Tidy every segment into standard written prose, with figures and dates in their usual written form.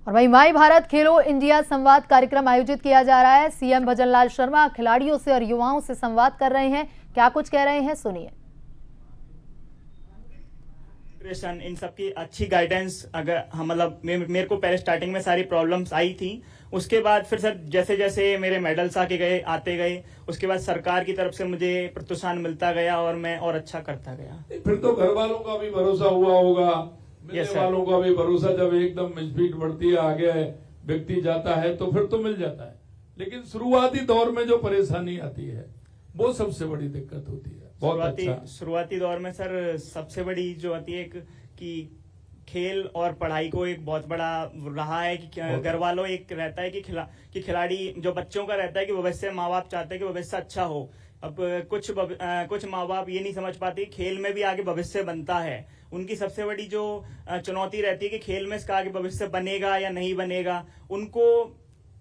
और वहीं माई भारत खेलो इंडिया संवाद कार्यक्रम आयोजित किया जा रहा है। सीएम भजनलाल शर्मा खिलाड़ियों से और युवाओं से संवाद कर रहे हैं। क्या कुछ कह रहे हैं, सुनिए। इन सबकी अच्छी गाइडेंस अगर हम मतलब मेरे को पहले स्टार्टिंग में सारी प्रॉब्लम्स आई थी, उसके बाद फिर सर जैसे जैसे मेरे मेडल्स आते गए उसके बाद सरकार की तरफ से मुझे प्रोत्साहन मिलता गया और मैं और अच्छा करता गया। फिर तो घर वालों का भी भरोसा हुआ होगा, मिलने वालों का भी भरोसा। जब एकदम स्पीड बढ़ती है, आगे व्यक्ति जाता है तो फिर तो मिल जाता है, लेकिन शुरुआती दौर में जो परेशानी आती है वो सबसे बड़ी दिक्कत होती है। शुरुआती दौर में सर सबसे बड़ी जो आती है कि खेल और पढ़ाई को एक बहुत बड़ा रहा है कि घर वालों एक रहता है कि खिलाड़ी जो बच्चों का रहता है कि भविष्य माँ बाप चाहते हैं कि भविष्य अच्छा हो। अब कुछ माँ बाप ये नहीं समझ पाते खेल में भी आगे भविष्य बनता है। उनकी सबसे बड़ी जो चुनौती रहती है कि खेल में इसका आगे भविष्य बनेगा या नहीं बनेगा। उनको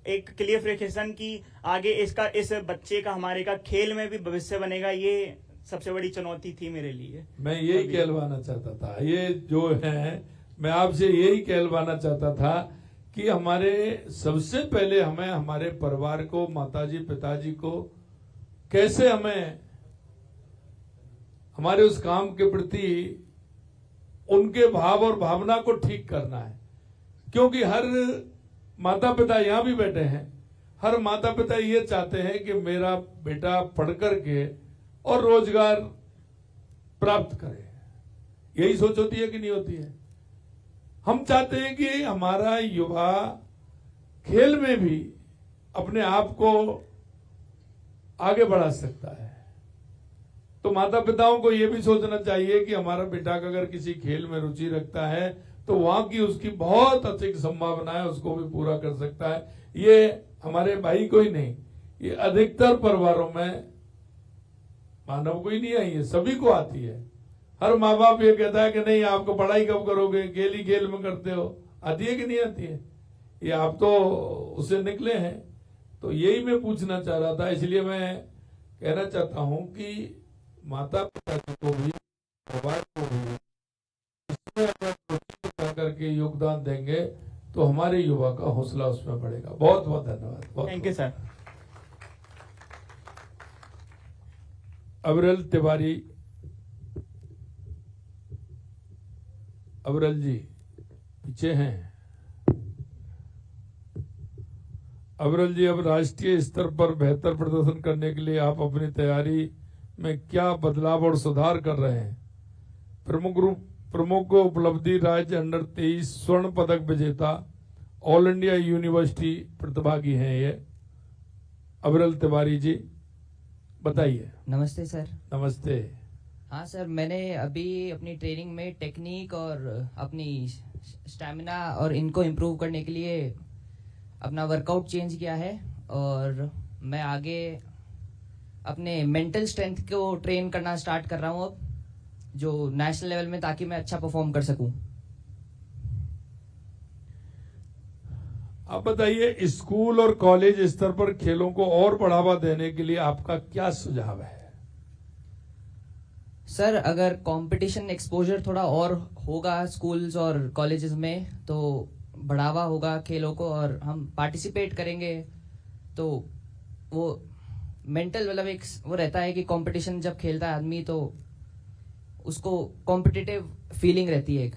एक क्लियरिफिकेशन की आगे इस बच्चे का हमारे का खेल में भी भविष्य बनेगा, ये सबसे बड़ी चुनौती थी मेरे लिए। मैं यही कहलवाना चाहता था, ये जो है मैं आपसे यही कहलवाना चाहता था कि हमारे सबसे पहले हमें हमारे परिवार को, माताजी पिताजी को कैसे हमें हमारे उस काम के प्रति उनके भाव और भावना को ठीक करना है। क्योंकि हर माता पिता यहां भी बैठे हैं, हर माता पिता ये चाहते हैं कि मेरा बेटा पढ़ करके और रोजगार प्राप्त करे। यही सोच होती है कि नहीं होती है? हम चाहते हैं कि हमारा युवा खेल में भी अपने आप को आगे बढ़ा सकता है। तो माता पिताओं को यह भी सोचना चाहिए कि हमारा बेटा अगर किसी खेल में रुचि रखता है तो वहां की उसकी बहुत अधिक संभावना है, उसको भी पूरा कर सकता है। ये हमारे भाई को ही नहीं, ये अधिकतर परिवारों में मानव को ही नहीं आई है, सभी को आती है। हर माँ बाप ये कहता है कि नहीं आपको पढ़ाई कब करोगे, खेल ही खेल में करते हो। आती है कि नहीं आती है? ये आप तो उससे निकले हैं। तो यही मैं पूछना चाह रहा था, इसलिए मैं कहना चाहता हूं कि माता पिता को भी, परिवार को भी इसमें अगर करके योगदान देंगे तो हमारे युवा का हौसला उसमें बढ़ेगा। बहुत बहुत धन्यवाद। Thank you sir. अविरल तिवारी, अविरल जी पीछे हैं। अविरल जी, अब राष्ट्रीय स्तर पर बेहतर प्रदर्शन करने के लिए आप अपनी तैयारी में क्या बदलाव और सुधार कर रहे हैं? प्रमुख उपलब्धि राज्य अंडर 23 स्वर्ण पदक विजेता ऑल इंडिया यूनिवर्सिटी प्रतिभागी हैं ये। अविरल तिवारी जी बताइए। नमस्ते सर। नमस्ते। हाँ सर, मैंने अभी अपनी ट्रेनिंग में टेक्निक और अपनी स्टैमिना और इनको इम्प्रूव करने के लिए अपना वर्कआउट चेंज किया है और मैं आगे अपने मेंटल स्ट्रेंथ को ट्रेन करना स्टार्ट कर रहा हूँ अब, जो नेशनल लेवल में, ताकि मैं अच्छा परफॉर्म कर सकूं। आप बताइए, स्कूल और कॉलेज स्तर पर खेलों को और बढ़ावा देने के लिए आपका क्या सुझाव है? सर, अगर कंपटीशन एक्सपोजर थोड़ा और होगा स्कूल्स और कॉलेजेस में तो बढ़ावा होगा खेलों को और हम पार्टिसिपेट करेंगे तो वो मेंटल मतलब एक वो रहता है कि कंपटीशन जब खेलता है आदमी तो उसको कॉम्पिटिटिव फीलिंग रहती है एक।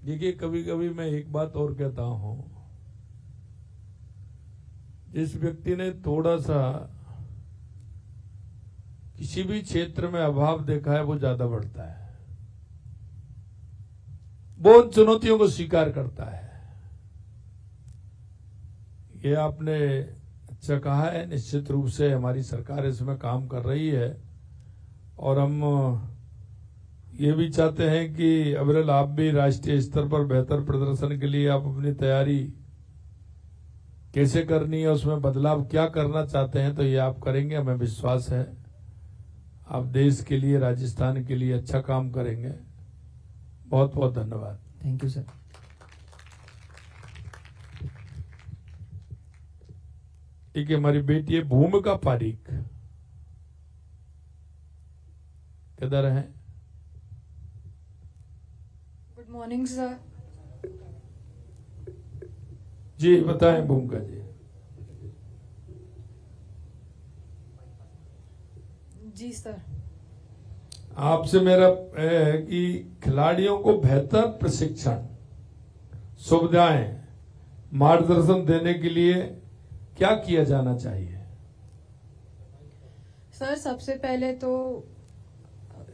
देखिए, कभी कभी मैं एक बात और कहता हूं, जिस व्यक्ति ने थोड़ा सा किसी भी क्षेत्र में अभाव देखा है वो ज्यादा बढ़ता है, बहुत चुनौतियों को स्वीकार करता है। ये आपने अच्छा कहा है। निश्चित रूप से हमारी सरकार इसमें काम कर रही है और हम ये भी चाहते हैं कि अविरल आप भी राष्ट्रीय स्तर पर बेहतर प्रदर्शन के लिए आप अपनी तैयारी कैसे करनी है, उसमें बदलाव क्या करना चाहते हैं, तो ये आप करेंगे, हमें विश्वास है। आप देश के लिए, राजस्थान के लिए अच्छा काम करेंगे। बहुत बहुत धन्यवाद। Thank you sir. ठीक है, हमारी बेटी है भूमिका पारीक, किधर है? Good morning sir. जी बताएं भूमिका जी। जी सर। आपसे मेरा है कि खिलाड़ियों को बेहतर प्रशिक्षण, सुविधाएं, मार्गदर्शन देने के लिए क्या किया जाना चाहिए? सर सबसे पहले तो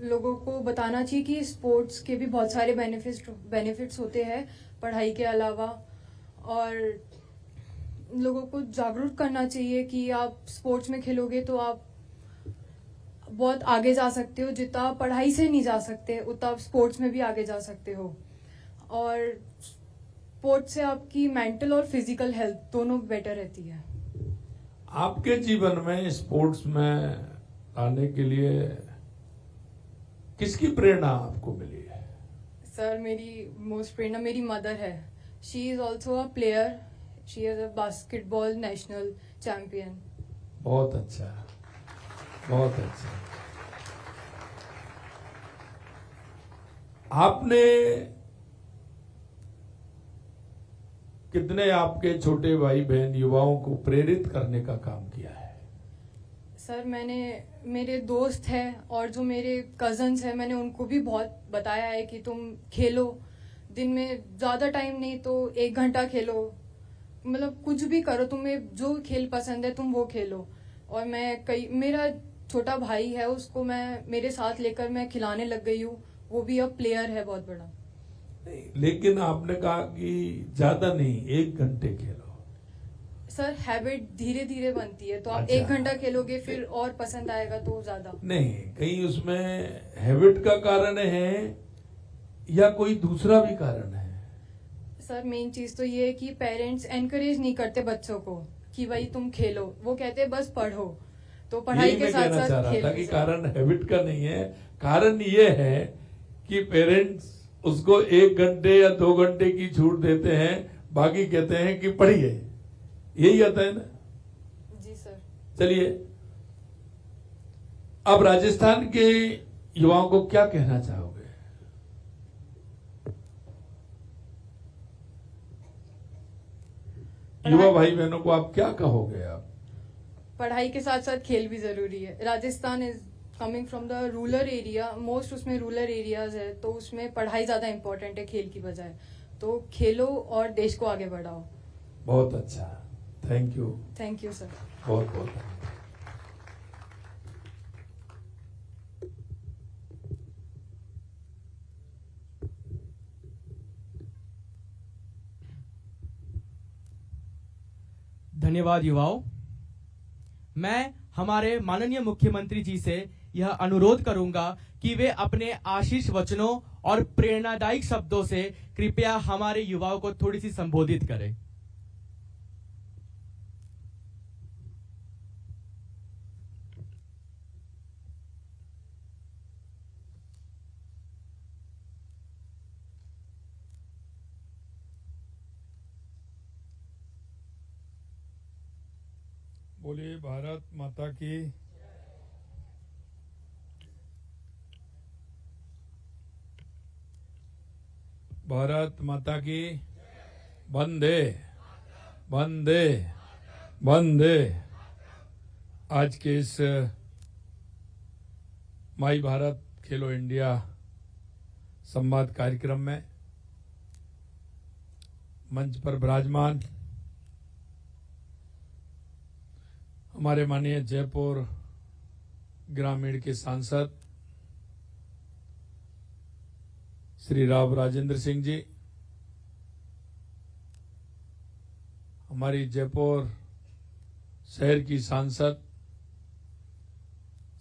लोगों को बताना चाहिए कि स्पोर्ट्स के भी बहुत सारे बेनिफिट्स होते हैं पढ़ाई के अलावा, और लोगों को जागरूक करना चाहिए कि आप स्पोर्ट्स में खेलोगे तो आप बहुत आगे जा सकते हो। जितना आप पढ़ाई से नहीं जा सकते उतना आप स्पोर्ट्स में भी आगे जा सकते हो, और स्पोर्ट्स से आपकी मेंटल और फिजिकल हेल्थ दोनों बेटर रहती है। आपके जीवन में स्पोर्ट्स में आने के लिए किसकी प्रेरणा आपको मिली है? सर मेरी मोस्ट प्रेरणा मेरी मदर है। She is also a player, she is a basketball national champion. बहुत अच्छा, बहुत अच्छा। आपने कितने आपके छोटे भाई बहन युवाओं को प्रेरित करने का काम किया है? सर मैंने, मेरे दोस्त हैं और जो मेरे कजन्स हैं, मैंने उनको भी बहुत बताया है कि तुम खेलो, दिन में ज़्यादा टाइम नहीं तो 1 घंटा खेलो, मतलब कुछ भी करो, तुम्हें जो खेल पसंद है तुम वो खेलो। और मेरा छोटा भाई है, उसको मैं मेरे साथ लेकर मैं खिलाने लग गई हूँ, वो भी अब प्लेयर है बहुत बड़ा। लेकिन आपने कहा कि ज्यादा नहीं, 1 घंटे खेलो। सर हैबिट धीरे धीरे बनती है, तो आप अच्छा। 1 घंटा खेलोगे फिर और पसंद आएगा तो ज्यादा। नहीं, कहीं उसमें हैबिट का कारण है या कोई दूसरा भी कारण है? सर मेन चीज तो ये है कि पेरेंट्स एनकरेज नहीं करते बच्चों को कि भाई तुम खेलो, वो कहते हैं बस पढ़ो, तो पढ़ाई यही के मैं साथ कहना चाह साथ रहा खेल था भी कि जाओ। कारण हैबिट का नहीं है, कारण ये है कि पेरेंट्स उसको 1 घंटे या 2 घंटे की छूट देते हैं, बाकी कहते हैं कि पढ़िए, यही आता है ना। जी सर। चलिए, अब राजस्थान के युवाओं को क्या कहना चाहोगे? युवा भाई बहनों को आप क्या कहोगे? आप पढ़ाई के साथ साथ खेल भी जरूरी है। Rajasthan is coming from the rural area, most उसमें रूरल एरियाज है, तो उसमें पढ़ाई ज्यादा इंपॉर्टेंट है खेल की बजाय, तो खेलो और देश को आगे बढ़ाओ। बहुत अच्छा, thank you. Thank you sir. बहुत बहुत धन्यवाद। युवाओं, मैं हमारे माननीय मुख्यमंत्री जी से यह अनुरोध करूंगा कि वे अपने आशीष वचनों और प्रेरणादायक शब्दों से कृपया हमारे युवाओं को थोड़ी सी संबोधित करें। बोलिए भारत माता की। भारत माता की। वंदे वंदे वंदे। आज के इस माई भारत खेलो इंडिया संवाद कार्यक्रम में मंच पर विराजमान हमारे माननीय जयपुर ग्रामीण के सांसद श्री राव राजेंद्र सिंह जी, हमारी जयपुर शहर की सांसद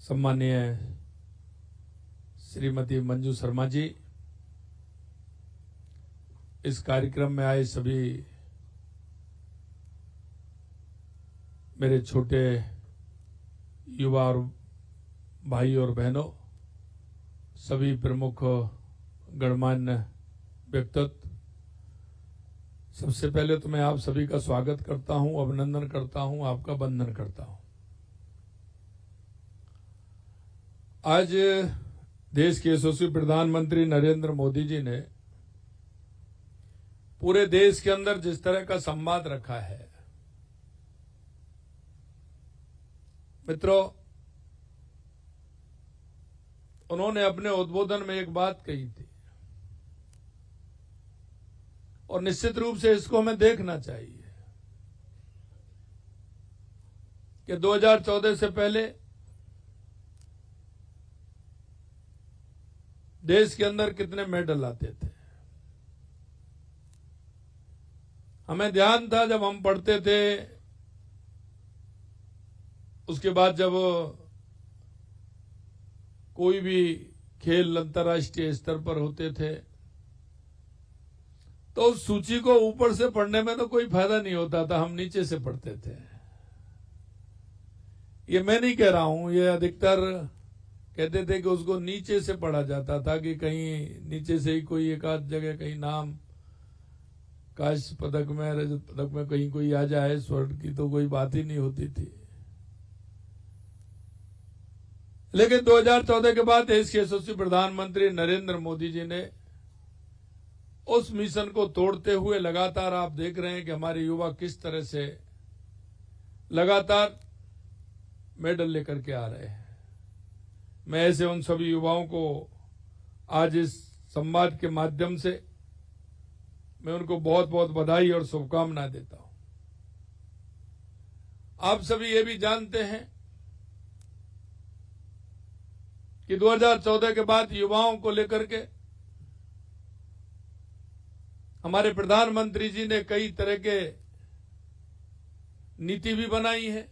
सम्माननीय श्रीमती मंजू शर्मा जी, इस कार्यक्रम में आए सभी मेरे छोटे युवा और भाई और बहनों, सभी प्रमुख गणमान्य व्यक्तित्व, सबसे पहले तो मैं आप सभी का स्वागत करता हूं, अभिनंदन करता हूं, आपका वंदन करता हूं। आज देश के यशस्वी प्रधानमंत्री नरेंद्र मोदी जी ने पूरे देश के अंदर जिस तरह का संवाद रखा है, मित्रों, उन्होंने अपने उद्बोधन में एक बात कही थी और निश्चित रूप से इसको हमें देखना चाहिए कि 2014 से पहले देश के अंदर कितने मेडल आते थे। हमें ध्यान था जब हम पढ़ते थे, उसके बाद जब कोई भी खेल अंतर्राष्ट्रीय स्तर पर होते थे तो उस सूची को ऊपर से पढ़ने में तो कोई फायदा नहीं होता था, हम नीचे से पढ़ते थे। ये मैं नहीं कह रहा हूं, ये अधिकतर कहते थे कि उसको नीचे से पढ़ा जाता था कि कहीं नीचे से ही कोई एक आध जगह कहीं नाम कांस्य पदक में, रजत पदक में कहीं कोई आ जाए, स्वर्ण की तो कोई बात ही नहीं होती थी। लेकिन 2014 के बाद देश के यशस्वी प्रधानमंत्री नरेंद्र मोदी जी ने उस मिशन को तोड़ते हुए लगातार आप देख रहे हैं कि हमारे युवा किस तरह से लगातार मेडल लेकर के आ रहे हैं। मैं ऐसे उन सभी युवाओं को आज इस संवाद के माध्यम से मैं उनको बहुत बहुत बधाई और शुभकामनाएं देता हूं। आप सभी ये भी जानते हैं कि 2014 के बाद युवाओं को लेकर के हमारे प्रधानमंत्री जी ने कई तरह के नीति भी बनाई है।